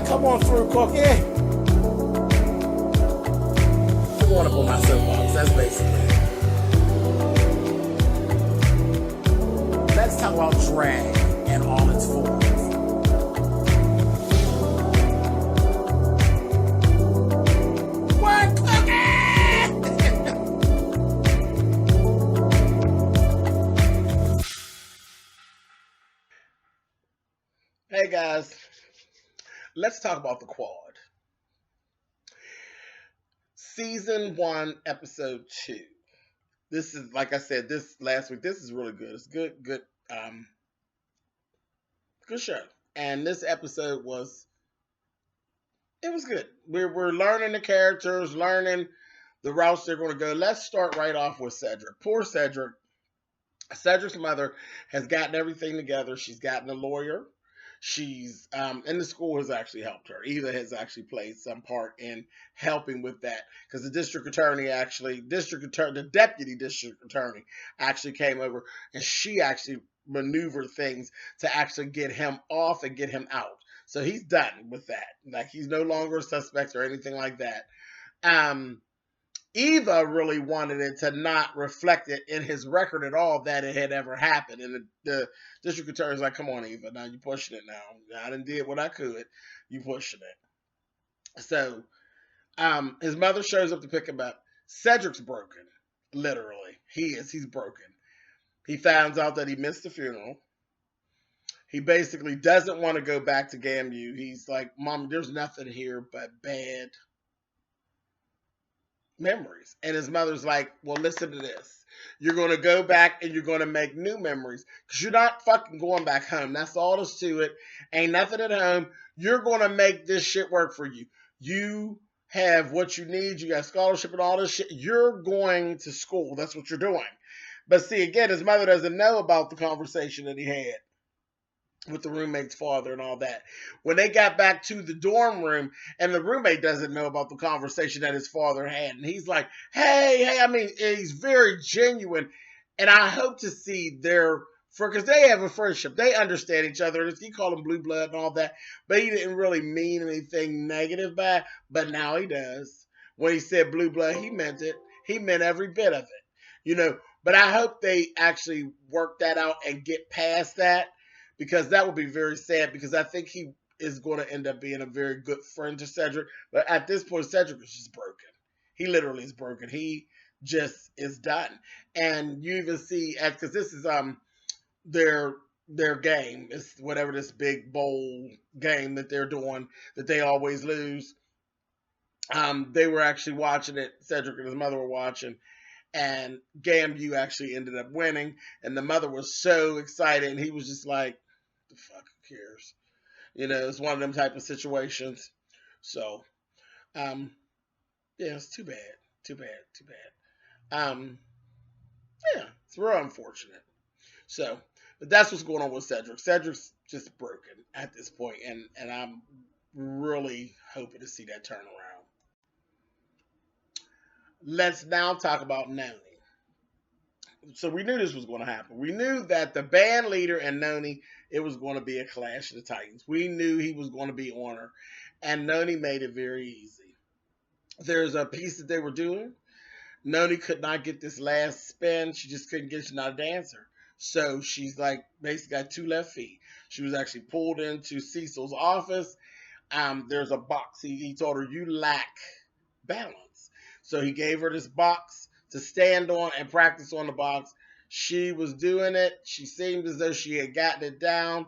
Come on through, Cookie. I want to put my soapbox. That's basically it. Let's talk about drag and all its forms. What, Hey guys, let's talk about the quad. Season 1, episode 2. This is, like I said, this last week, this is really good. It's good show. And this episode was good. We're learning the characters, learning the routes they're going to go. Let's start right off with Cedric. Poor Cedric. Cedric's mother has gotten everything together. She's gotten a lawyer. She's and the school has actually helped her. Eva has actually played some part in helping with that, because the deputy district attorney actually came over, and she actually maneuvered things to actually get him off and get him out. So he's done with that. Like, he's no longer a suspect or anything like that. Eva really wanted it to not reflect it in his record at all that it had ever happened. And the district attorney's like, come on, Eva, now you're pushing it now. I done did what I could. You pushing it. So his mother shows up to pick him up. Cedric's broken. Literally. He's broken. He finds out that he missed the funeral. He basically doesn't want to go back to GAMU. He's like, Mom, there's nothing here but bad memories. And his mother's like, well, listen to this. You're going to go back and you're going to make new memories, because you're not fucking going back home. That's all there's to it. Ain't nothing at home. You're going to make this shit work for you. You have what you need. You got scholarship and all this shit. You're going to school. That's what you're doing. But see, again, his mother doesn't know about the conversation that he had with the roommate's father and all that. When they got back to the dorm room, and the roommate doesn't know about the conversation that his father had, and he's like, hey, I mean, he's very genuine, and I hope to see because they have a friendship. They understand each other. He called him blue blood and all that, but he didn't really mean anything negative by it, but now he does. When he said blue blood, he meant it. He meant every bit of it, but I hope they actually work that out and get past that, because that would be very sad, because I think he is going to end up being a very good friend to Cedric. But at this point, Cedric is just broken. He literally is broken. He just is done. And you even see, because this is their game. It's whatever this big bowl game that they're doing that they always lose. They were actually watching it. Cedric and his mother were watching. And GAMU actually ended up winning. And the mother was so excited. And he was just like, the fuck, who cares? It's one of them type of situations. So, yeah, it's too bad. Yeah, it's real unfortunate. So, but that's what's going on with Cedric. Cedric's just broken at this point, and I'm really hoping to see that turn around. Let's now talk about Noni. So we knew this was going to happen. We knew that the band leader and Noni, it was going to be a clash of the Titans. We knew he was going to be on her. And Noni made it very easy. There's a piece that they were doing. Noni could not get this last spin. She just couldn't get it. She's not a dancer. So she's like basically got 2 left feet. She was actually pulled into Cecil's office. There's a box. He told her, you lack balance. So he gave her this box to stand on and practice on the box. She was doing it. She seemed as though she had gotten it down.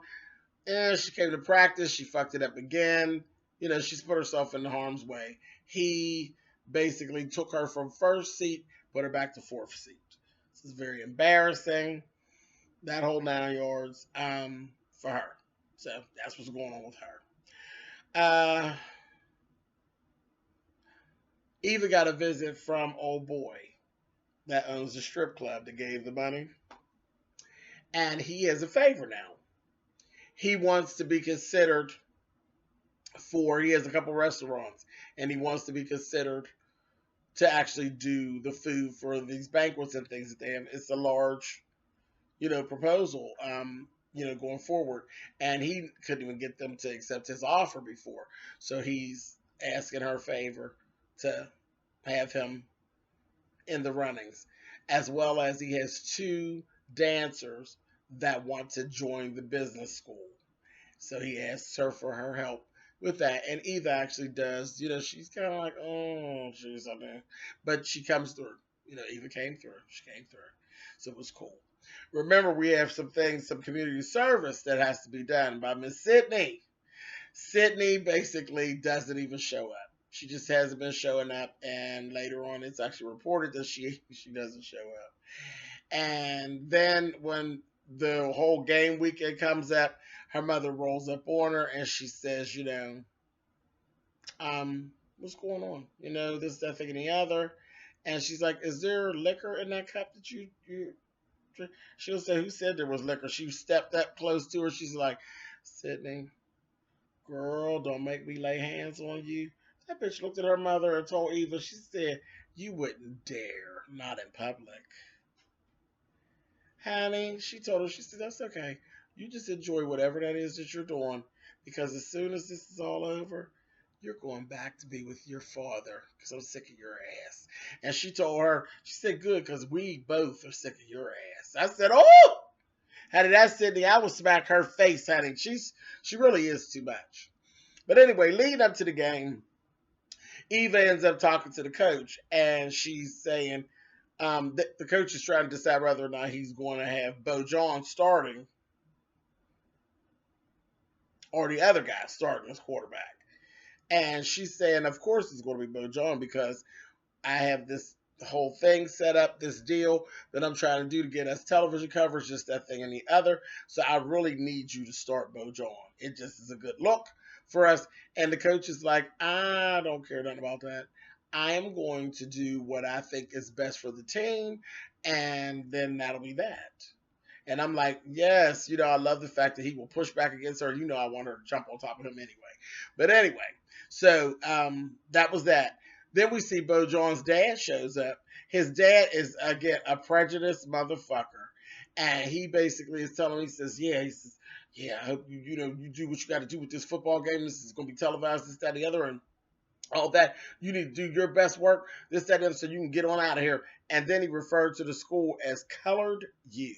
And she came to practice. She fucked it up again. She's put herself in harm's way. He basically took her from first seat, put her back to 4th seat. This is very embarrassing. That whole 9 yards for her. So that's what's going on with her. Eva got a visit from old boy that owns the strip club that gave the money. And he has a favor now. He wants to be considered he has a couple restaurants, and he wants to be considered to actually do the food for these banquets and things that they have. It's a large, proposal. going forward. And he couldn't even get them to accept his offer before. So he's asking her favor to have him in the runnings, as well as he has two dancers that want to join the business school. So he asks her for her help with that. And Eva actually does, she's kind of like, oh, she's something. But she comes through. Eva came through. She came through. So it was cool. Remember, we have some things, some community service that has to be done by Miss Sydney. Sydney basically doesn't even show up. She just hasn't been showing up, and later on, it's actually reported that she doesn't show up. And then when the whole game weekend comes up, her mother rolls up on her and she says, what's going on? This, that, thing, and the other. And she's like, is there liquor in that cup that you drink? She'll say, who said there was liquor? She stepped up close to her. She's like, Sydney, girl, don't make me lay hands on you. That bitch looked at her mother and told Eva, she said, you wouldn't dare, not in public. Honey, she told her, she said, that's okay. You just enjoy whatever that is that you're doing, because as soon as this is all over, you're going back to be with your father, because I'm sick of your ass. And she told her, she said, good, because we both are sick of your ass. I said, oh! Honey, that's Sydney. I would smack her face, honey. She really is too much. But anyway, leading up to the game, Eva ends up talking to the coach, and she's saying, the coach is trying to decide whether or not he's going to have Bo John starting or the other guy starting as quarterback. And she's saying, of course it's going to be Bo John, because I have this whole thing set up, this deal that I'm trying to do to get us television coverage, just that thing and the other. So I really need you to start Bo John. It just is a good look for us. And the coach is like, I don't care nothing about that. I am going to do what I think is best for the team, and then that'll be that. And I'm like, yes, I love the fact that he will push back against her. I want her to jump on top of him anyway. But anyway, so that was that. Then we see Bo John's dad shows up. His dad is, again, a prejudiced motherfucker. And he basically is telling him, he says, I hope you do what you got to do with this football game. This is going to be televised, this, that, the other, and all that. You need to do your best work, this, that, the other, so you can get on out of here. And then he referred to the school as Colored U.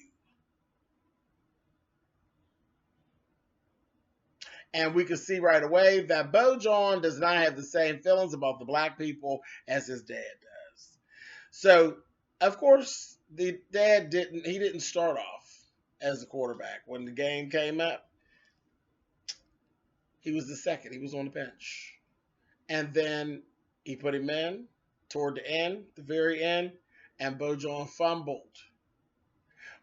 And we can see right away that Bo John does not have the same feelings about the black people as his dad does. So, of course, the dad didn't start off as a quarterback. When the game came up, he was the second. He was on the bench. And then he put him in toward the end, the very end, and Bo John fumbled.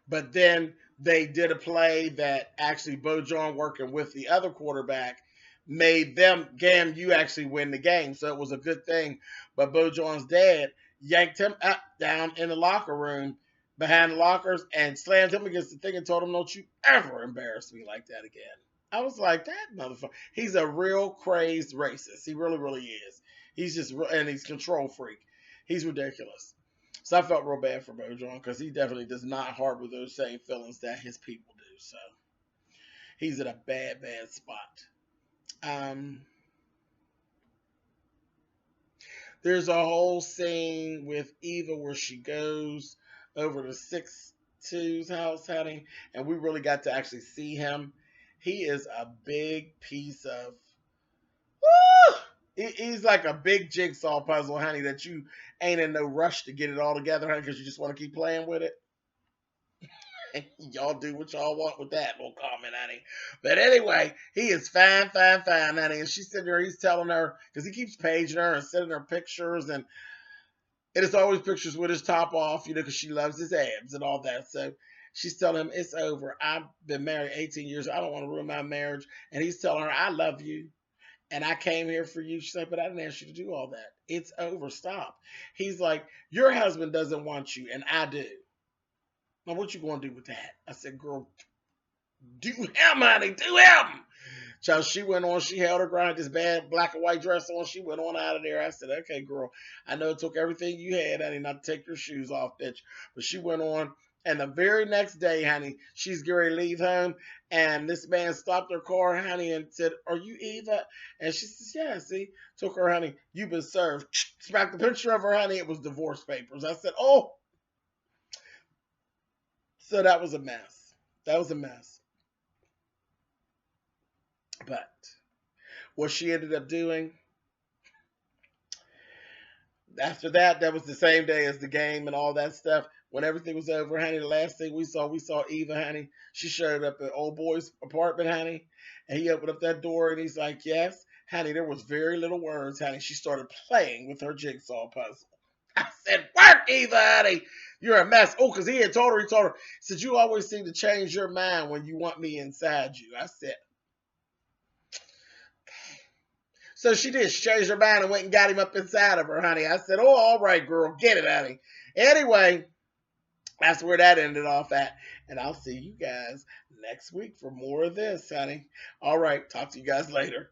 But then they did a play that actually Bo John, working with the other quarterback, made them, you actually win the game. So it was a good thing. But Bo John's dad yanked him up down in the locker room behind the lockers and slammed him against the thing and told him, don't you ever embarrass me like that again. I was like, that motherfucker. He's a real crazed racist. He really, really is. He's just, and he's control freak. He's ridiculous. So I felt real bad for Bo John, because he definitely does not harbor those same feelings that his people do. So he's in a bad, bad spot. There's a whole scene with Eva where she goes over to 6'2's house, honey, and we really got to actually see him. He is a big piece of... He's like a big jigsaw puzzle, honey, that you ain't in no rush to get it all together, honey, because you just want to keep playing with it. Y'all do what y'all want with that little comment, honey. But anyway, he is fine, honey. And she's sitting there, he's telling her, because he keeps paging her and sending her pictures, and it is always pictures with his top off, because she loves his abs and all that. So she's telling him, it's over. I've been married 18 years. I don't want to ruin my marriage. And he's telling her, I love you. And I came here for you. She's like, but I didn't ask you to do all that. It's over. Stop. He's like, your husband doesn't want you, and I do. Now, what you going to do with that? I said, girl, do him, honey. Do him. So she went on. She held her ground, this bad black and white dress on. She went on out of there. I said, okay, girl, I know it took everything you had, honey, not to take your shoes off, bitch. But she went on, And the very next day, honey, she's going to leave home, and this man stopped her car, honey, and said, "Are you Eva?" And she says, "Yeah, see." Took her, honey, "You've been served." Smacked the picture of her, honey. It was divorce papers. I said, "Oh." So that was a mess. That was a mess. But what she ended up doing after that, that was the same day as the game and all that stuff. When everything was over, honey, the last thing we saw Eva, honey. She showed up at old boy's apartment, honey, and he opened up that door and he's like, "Yes, honey." There was very little words, honey. She started playing with her jigsaw puzzle. I said, "Work, Eva, honey. You're a mess." Oh, because he had told her, he said, "You always seem to change your mind when you want me inside you." I said, so she did. She changed her mind and went and got him up inside of her, honey. I said, "Oh, all right, girl, get it, honey." Anyway, that's where that ended off at. And I'll see you guys next week for more of this, honey. All right, talk to you guys later.